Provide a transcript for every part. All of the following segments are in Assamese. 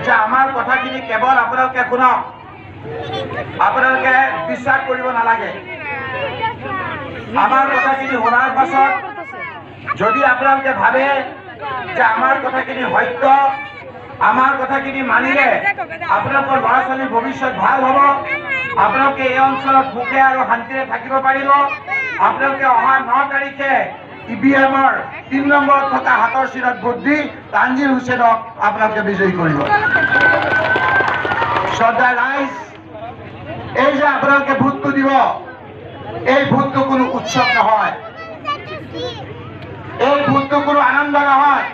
যে আমাৰ কথাখিনি কেৱল আপোনালোকে শুনক, আপোনালোকে বিশ্বাস কৰিব নালাগে। আমাৰ কথাখিনি শুনাৰ পাছত যদি আপোনালোকে ভাবে যে আমাৰ কথাখিনি সত্য, আমাৰ কথাখিনি মানিলে আপোনালোকৰ ল'ৰা ছোৱালীৰ ভৱিষ্যত ভাল হ'ব, আপোনালোকে এই অঞ্চলত সুখে আৰু শান্তিৰে থাকিব পাৰিব, আপোনালোকে অহা 9 তাৰিখে EVM-ৰ 3 নম্বৰত থকা হাতৰ চিনত ভোট দি তানজিল হুছেইনক আপোনালোকে বিজয়ী কৰিব। শ্ৰদ্ধা ৰাইজ, এই যে আপোনালোকে ভোটটো দিব, এই ভোটটো কোনো উৎসৱ নহয়, এই ভোটটো কোনো আনন্দ নহয়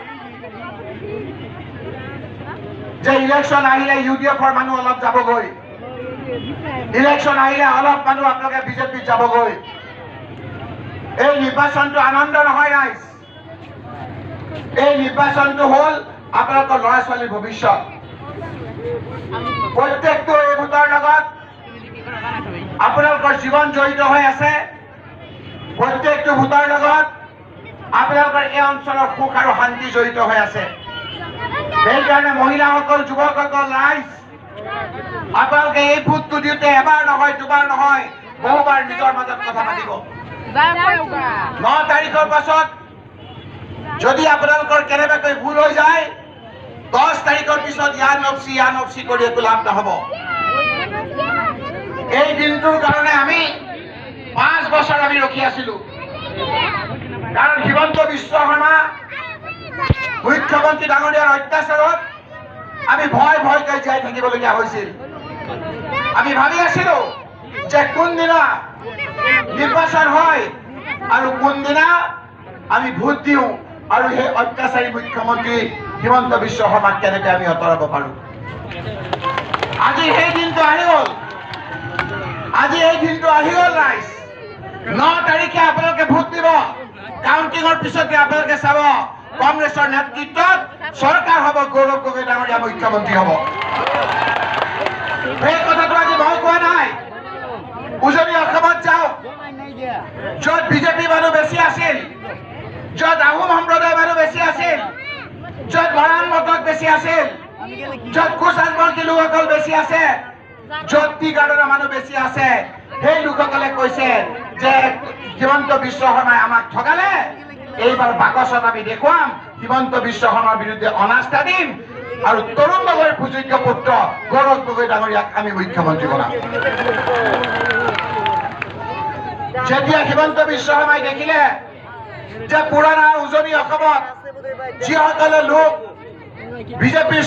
যে ইলেকশ্যন আহিলে UDF-ৰ মানুহ অলপ যাবগৈ, ইলেকশ্যন আহিলে অলপ মানুহ আপোনালোকে বিজেপিত যাবগৈ। এই নিৰ্বাচনটো আনন্দ নহয় ৰাইজ, এই নিৰ্বাচনটো হ'ল আপোনালোকৰ ল'ৰা ছোৱালীৰ ভৱিষ্যত। প্ৰত্যেকটো এই ভোটৰ লগত আপোনালোকৰ জীৱন জড়িত হৈ আছে, প্ৰত্যেকটো ভোটৰ লগত আপোনালোকৰ এই অঞ্চলৰ সুখ আৰু শান্তি জড়িত হৈ আছে। সেইকাৰণে মহিলাসকল, যুৱকসকল, ৰাইজ, আপোনালোকে এই ভোটটো দিওঁতে এবাৰ নহয়, দুবাৰ নহয়, বহুবাৰ নিজৰ মাজত কথা পাতিব। 9 তাৰিখৰ পাছত যদি আপোনালোকৰ কেনেবাকৈ ভুল হৈ যায়, 10 তাৰিখৰ পিছত ইয়া নফচি কৰি একো লাভ নহ'ব। এই দিনটোৰ কাৰণে আমি 5 বছৰ আমি ৰখি আছিলো, কাৰণ হিমন্ত বিশ্ব শৰ্মা মুখ্যমন্ত্ৰী ডাঙৰীয়াৰ অত্যাচাৰত আমি ভয়কৈ জীয়াই থাকিবলগীয়া হৈছিল। আমি ভাবি আছিলো যে কোনদিনা নিৰ্বাচন হয় আৰু কোনদিনা আমি ভোট দিওঁ আৰু সেই অত্যাচাৰী মুখ্যমন্ত্ৰী হিমন্ত বিশ্ব শৰ্মাক কেনেকৈ আমি আঁতৰাব পাৰোঁ। আজি সেই দিনটো আহি গ'ল, আজি এই দিনটো আহি গ'ল ৰাইজ। 9 তাৰিখে আপোনালোকে ভোট দিব, কাউণ্টিঙৰ পিছতে আপোনালোকে চাব কংগ্ৰেছৰ নেতৃত্বত চৰকাৰ হ'ব, গৌৰৱ গগৈ ডাঙৰীয়া মুখ্যমন্ত্ৰী হ'ব। সেই কথাটো আজি মই কোৱা নাই, উজনি অসমত যাওক, য'ত বিজেপি মানুহ বেছি আছিল, য'ত আহোম সম্প্ৰদায়ৰ মানুহ বেছি আছিল, য'ত মৰাণ মটক বেছি আছিল, য'ত কোচ আজমৰ্গী লোকসকল বেছি আছে, য'ত টি গাৰ্ডৰ মানুহ বেছি আছে, সেই লোকসকলে কৈছে যে হিমন্ত বিশ্ব শৰ্মাই আমাক ঠগালে, এইবাৰ বাকচত আমি দেখুৱাম, হিমন্ত বিশ্ব শৰ্মাৰ বিৰুদ্ধে অনাস্থা দিম আৰু তৰুণ গগৈৰ সুযোগ্য পুত্ৰ গৌৰৱ গগৈ ডাঙৰীয়াক আমি মুখ্যমন্ত্ৰী বনাম। যেতিয়া হিমন্ত বিশ্ব শৰ্মাই দেখিলে যে পুৰণা উজনি অসমত যিসকলে লোক বিজেপিৰ